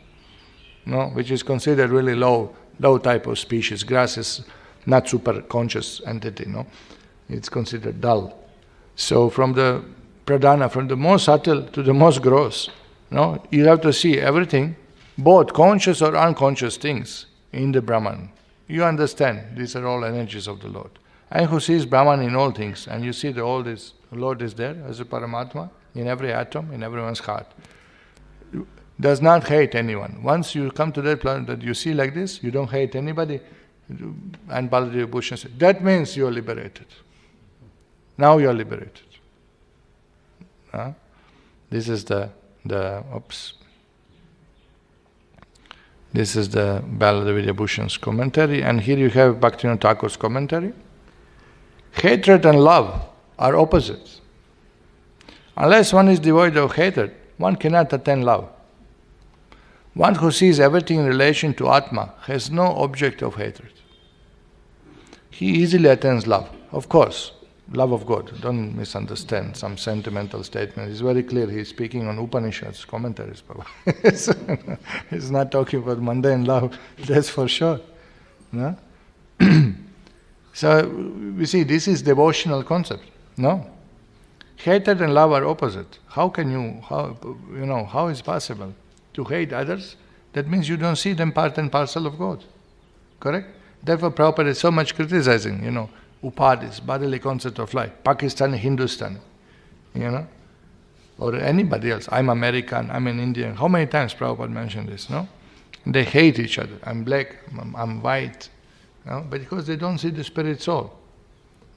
which is considered really low type of species. Grass is not super conscious entity, It's considered dull. So from the pradhana, from the most subtle to the most gross, you have to see everything, both conscious or unconscious things in the Brahman. You understand, these are all energies of the Lord. And who sees Brahman in all things, and you see all this, Lord is there as a Paramatma in every atom, in everyone's heart. Does not hate anyone. Once you come to that plan that you see like this, you don't hate anybody, and Baladeva said, that means you are liberated. Now you are liberated. This is the Vidyābhūṣaṇa's commentary, and here you have Bhaktivinoda Thakur's commentary. Hatred and love are opposites. Unless one is devoid of hatred, one cannot attain love. One who sees everything in relation to Atma has no object of hatred. He easily attains love. Of course, love of God. Don't misunderstand some sentimental statement. It's very clear he's speaking on Upanishads, commentaries. He's not talking about mundane love, that's for sure. No? So, we see, this is devotional concept. No? Hatred and love are opposite. How is it possible to hate others? That means you don't see them part and parcel of God. Correct? Therefore, Prabhupada is so much criticizing, upadhis, bodily concept of life, Pakistani, Hindustani, or anybody else. I'm American, I'm an Indian. How many times Prabhupada mentioned this, no? They hate each other. I'm black, I'm white. No? But because they don't see the spirit soul.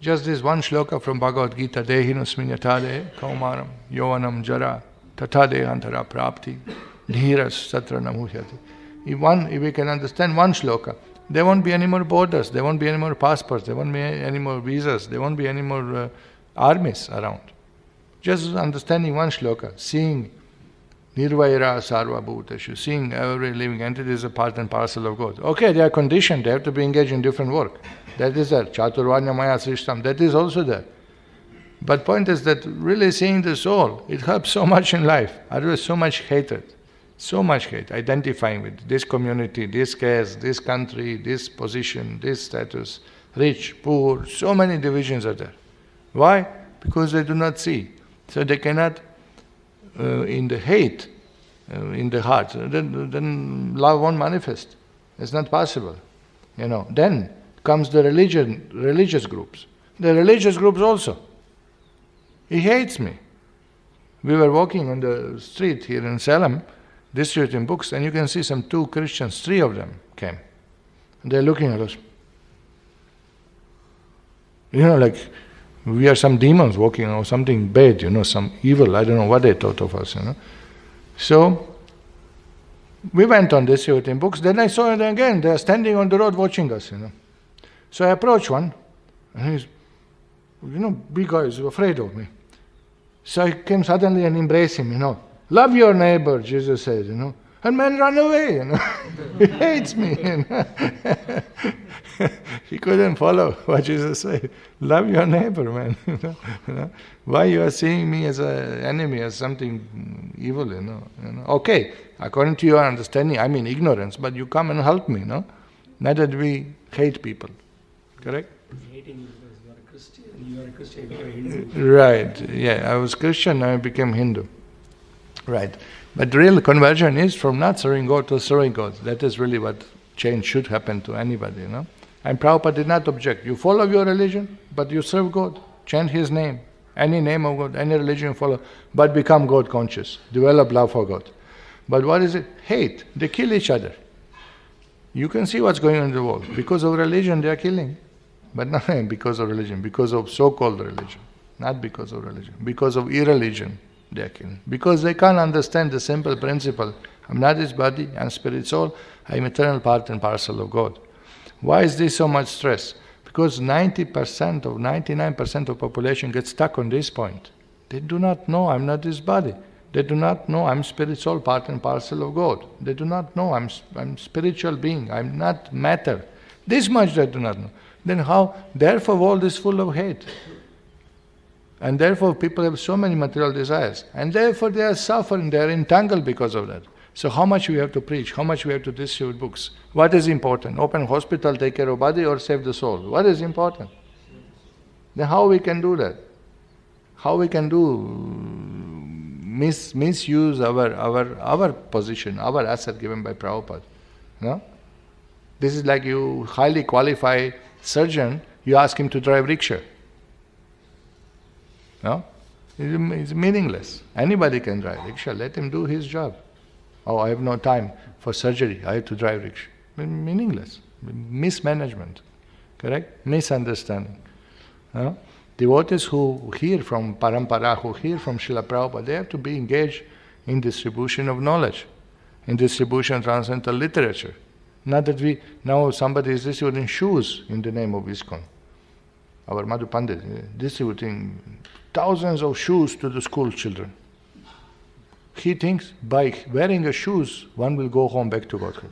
Just this one shloka from Bhagavad Gita, Dehinusminyatade kaumaram yovanam jara tatade antara prapti dhiras satra namuhyati. If we can understand one shloka, there won't be any more borders, there won't be any more passports, there won't be any more visas, there won't be any more armies around. Just understanding one shloka, seeing Nirvaira Sarva Bhuteshu, seeing every living entity is a part and parcel of God. Okay, they are conditioned, they have to be engaged in different work. That is there. Chaturvanya Maya Srishtam, that is also there. But point is that really seeing the soul, it helps so much in life. Otherwise so much hatred, identifying with this community, this caste, this country, this position, this status, rich, poor, so many divisions are there. Why? Because they do not see. So they cannot in the hate, in the heart, then love won't manifest. It's not possible. Then comes the religious groups. The religious groups also. He hates me. We were walking on the street here in Salem, distributing books, and you can see some 2 Christians, 3 of them came. And they're looking at us. Like we are some demons walking or something bad, some evil, I don't know what they thought of us, So, we went on distributing books, then I saw it again, they are standing on the road watching us, So I approached one, and he's, big guy is afraid of me. So I came suddenly and embraced him, Love your neighbor, Jesus said, And man ran away, He hates me, He couldn't follow what Jesus said. Love your neighbor, man. Why you are seeing me as an enemy, as something evil, Okay, according to your understanding, I'm in ignorance, but you come and help me, Not that we hate people. Correct? Hating you because you are a Christian. You are a Christian, you become a Hindu. Right, yeah, I was Christian, now I became Hindu. Right. But the real conversion is from not serving God to serving God. That is really what change should happen to anybody, And Prabhupada did not object. You follow your religion, but you serve God. Chant His name. Any name of God, any religion you follow, but become God conscious. Develop love for God. But what is it? Hate. They kill each other. You can see what's going on in the world. Because of religion they are killing. But not because of religion, because of so-called religion. Not because of religion. Because of irreligion. They are killing. Because they can't understand the simple principle. I'm not this body, I'm spirit soul, I'm eternal part and parcel of God. Why is this so much stress? Because 99% of population gets stuck on this point. They do not know I'm not this body. They do not know I'm spirit soul, part and parcel of God. They do not know I'm spiritual being, I'm not matter. This much they do not know. Then how? Therefore world is full of hate. And therefore people have so many material desires. And therefore they are suffering, they are entangled because of that. So how much we have to preach, how much we have to distribute books? What is important? Open hospital, take care of body, or save the soul? What is important? Then how we can do that? How we can misuse our position, our asset given by Prabhupada? This is like you highly qualified surgeon, you ask him to drive rickshaw. It's meaningless. Anybody can drive rickshaw, let him do his job. Oh, I have no time for surgery, I have to drive rickshaw. Meaningless. Mismanagement. Correct? Misunderstanding. Devotees who hear from Parampara, who hear from Srila Prabhupada, they have to be engaged in distribution of knowledge, in distribution of transcendental literature. Not that now somebody is distributing shoes in the name of ISKCON. Our Madhu Pandit distributing thousands of shoes to the school children. He thinks by wearing a shoes, one will go home back to Godhead.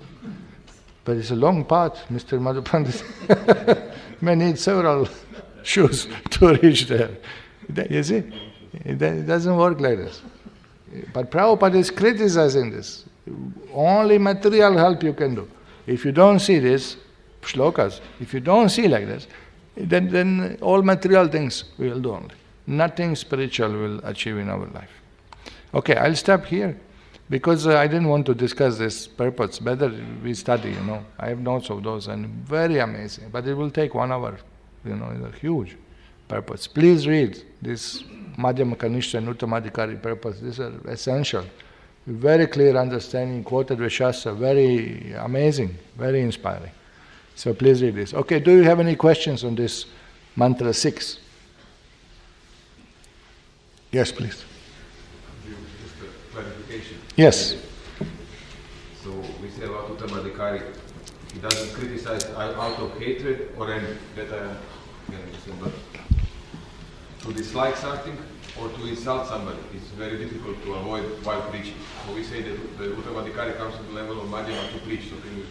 But it's a long path, Mr. Madhu Pandit. May need several shoes to reach there. You see? It doesn't work like this. But Prabhupada is criticizing this. Only material help you can do. If you don't see this, shlokas, if you don't see like this, then all material things we will do only. nothing spiritual will achieve in our life. Okay, I'll stop here because I didn't want to discuss this purpose. Better we study, I have notes of those and very amazing. But it will take 1 hour, it's a huge purpose. Please read this Madhyama Kanishta and Uttamadhikari purpose. These are essential. Very clear understanding, quoted with Shastra, very amazing, very inspiring. So please read this. Okay, do you have any questions on this mantra 6? Yes, please. Just a clarification. Yes. So we say about Uttamadhikari, he doesn't criticize out of hatred or envy. That I understand. But to dislike something or to insult somebody is very difficult to avoid while preaching. So we say that the Uttamadhikari comes to the level of Madhyama to preach. So can you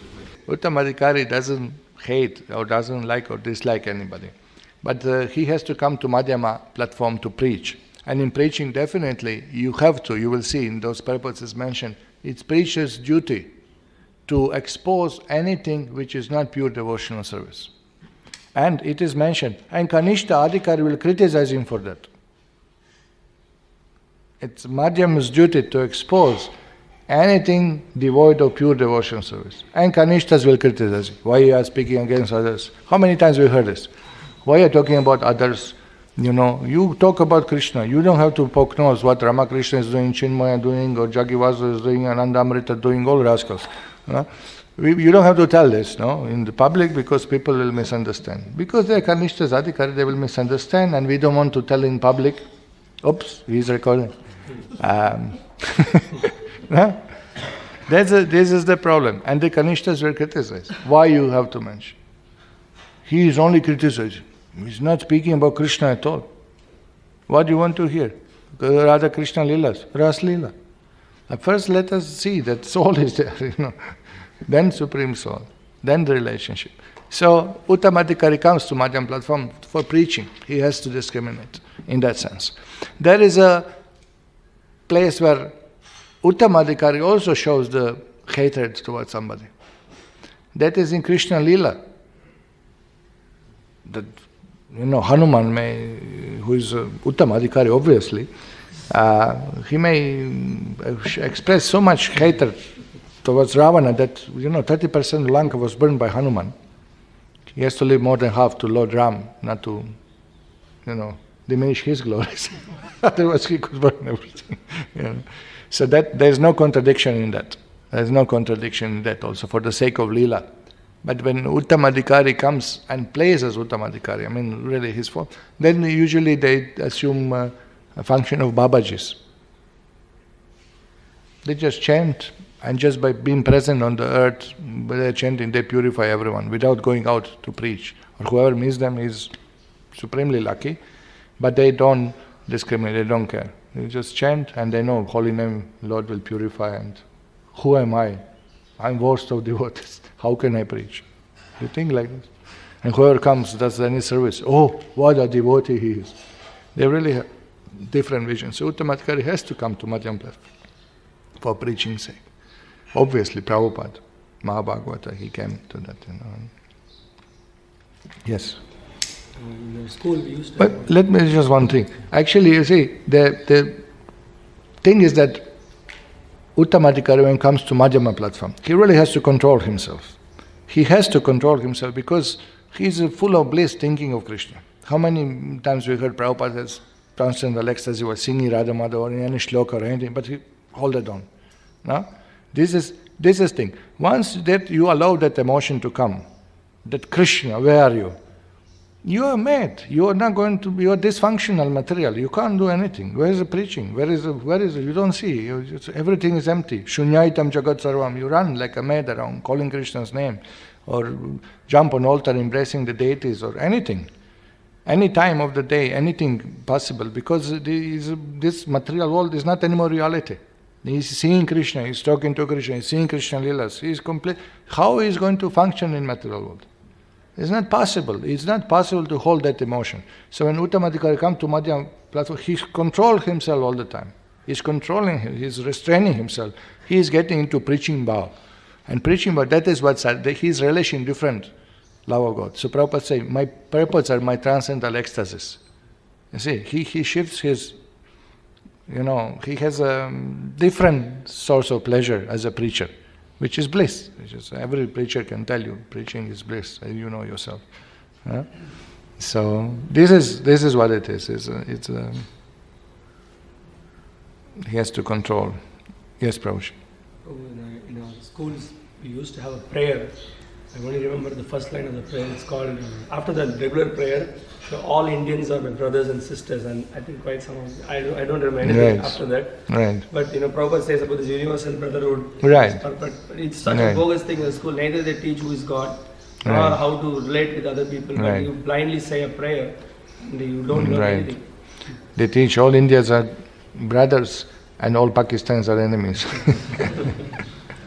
Uttamadhikari doesn't hate or doesn't like or dislike anybody. But he has to come to Madhyama platform to preach. And in preaching, definitely, you will see in those purposes mentioned, it's preacher's duty to expose anything which is not pure devotional service. And it is mentioned, and Kanishta Adhikari will criticize him for that. It's Madhyama's duty to expose anything devoid of pure devotional service. And Kanishtas will criticize him. Why you are speaking against others? How many times we heard this? Why are you talking about others? You talk about Krishna. You don't have to poke nose what Ramakrishna is doing, Chinmaya doing, or Jagivasu is doing, Anandamrita doing, all rascals. You don't have to tell this, in the public because people will misunderstand. Because they are Kanishtas Adhikari, they will misunderstand, and we don't want to tell in public. Oops, he's recording. This is the problem. And the Kanishtas will criticize. Why you have to mention? He is only criticizing. He's not speaking about Krishna at all. What do you want to hear? Radha Krishna Leelas, Ras Leela. First let us see that soul is there, Then Supreme Soul, then the relationship. So Uttamadhikari comes to Madhyam platform for preaching. He has to discriminate in that sense. There is a place where Uttamadhikari also shows the hatred towards somebody. That is in Krishna Leela. That Hanuman who is Uttamadhikari obviously, he may express so much hatred towards Ravana that 30% of Lanka was burned by Hanuman. He has to leave more than half to Lord Ram, not to diminish his glories. Otherwise he could burn everything. So that there is no contradiction in that. There is no contradiction in that also for the sake of Leela. But when Uttamadhikari comes and plays as Uttamadhikari, really his fault, then usually they assume a function of Babajis. They just chant, and just by being present on the earth, by their chanting, they purify everyone without going out to preach. Or whoever meets them is supremely lucky, but they don't discriminate, they don't care. They just chant and they know, holy name, Lord will purify, and who am I? I'm worst of devotees. How can I preach? You think like this. And whoever comes, does any service, oh, what a devotee he is. They really have different visions. So Uttamadhikari has to come to Madhyam platform for preaching's sake. Obviously, Prabhupada, Mahabhagavata, he came to that. Yes. In the school we used to. But let me just one thing. Actually, you see, the thing is that Uttamadhikari, when it comes to Madhyama platform, he really has to control himself. He has to control himself because he is full of bliss thinking of Krishna. How many times we heard Prabhupada has transcendental ecstasy was singing Radha Madhava or in any shloka or anything, but he hold it on. No? This is thing. Once that you allow that emotion to come, that Krishna, where are you? You are mad. You are not going to be. You are dysfunctional material. You can't do anything. Where is the preaching? Where is it? You don't see. Everything is empty. Shunyaitam jagat sarvam. You run like a mad around, calling Krishna's name, or jump on altar embracing the deities, or anything. Any time of the day, anything possible, because this material world is not anymore reality. He is seeing Krishna. He is talking to Krishna. He is seeing Krishna Leelas. He is complete. How he is going to function in material world? It's not possible. It's not possible to hold that emotion. So when Uttamadhikari comes to Madhyam platform, he controls himself all the time. He's controlling him. He's restraining himself. He is getting into preaching bhav. And preaching bhav, that is what's he's relishing different love of God. So Prabhupada says, my purports are my transcendental ecstasies. You see, he shifts his, he has a different source of pleasure as a preacher, which is bliss. Which is, every preacher can tell you, preaching is bliss, you know yourself. Huh? So this is what it is. He has to control. Yes, Prabhupada. In our schools, we used to have a prayer. I only remember the first line of the prayer. It's called, after the regular prayer, so all Indians are my brothers and sisters, and I think quite some of I don't remember anything after that. Right. But Prabhupada says about this universal brotherhood. Right. But it's such a bogus thing in the school. Neither they teach who is God, or how to relate with other people. But you blindly say a prayer, and you don't learn anything. They teach all Indians are brothers and all Pakistanis are enemies.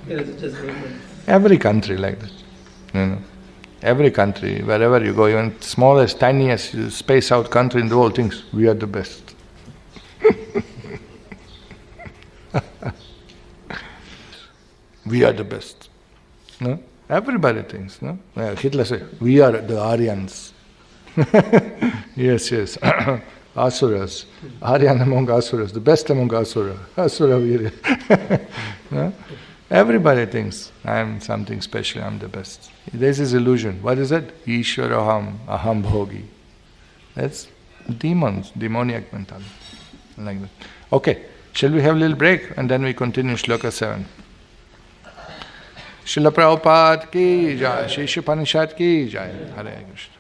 It's just every country like that. Every country, wherever you go, even smallest, tiniest, space out country in the world thinks we are the best. We are the best. No? Everybody thinks. No? Hitler said, we are the Aryans. Yes. Asuras. Aryan among Asuras, the best among Asura. Asura Virya. No? Everybody thinks, I am something special, I am the best. This is illusion. What is it? Ishwaraham, aham bhogi. That's demons, demoniac mentality. Like that. Okay, shall we have a little break and then we continue Shloka 7. Śrīla Prabhupāda ki jai, Śrīpāda Madhvācārya ki jai. Hare Krishna.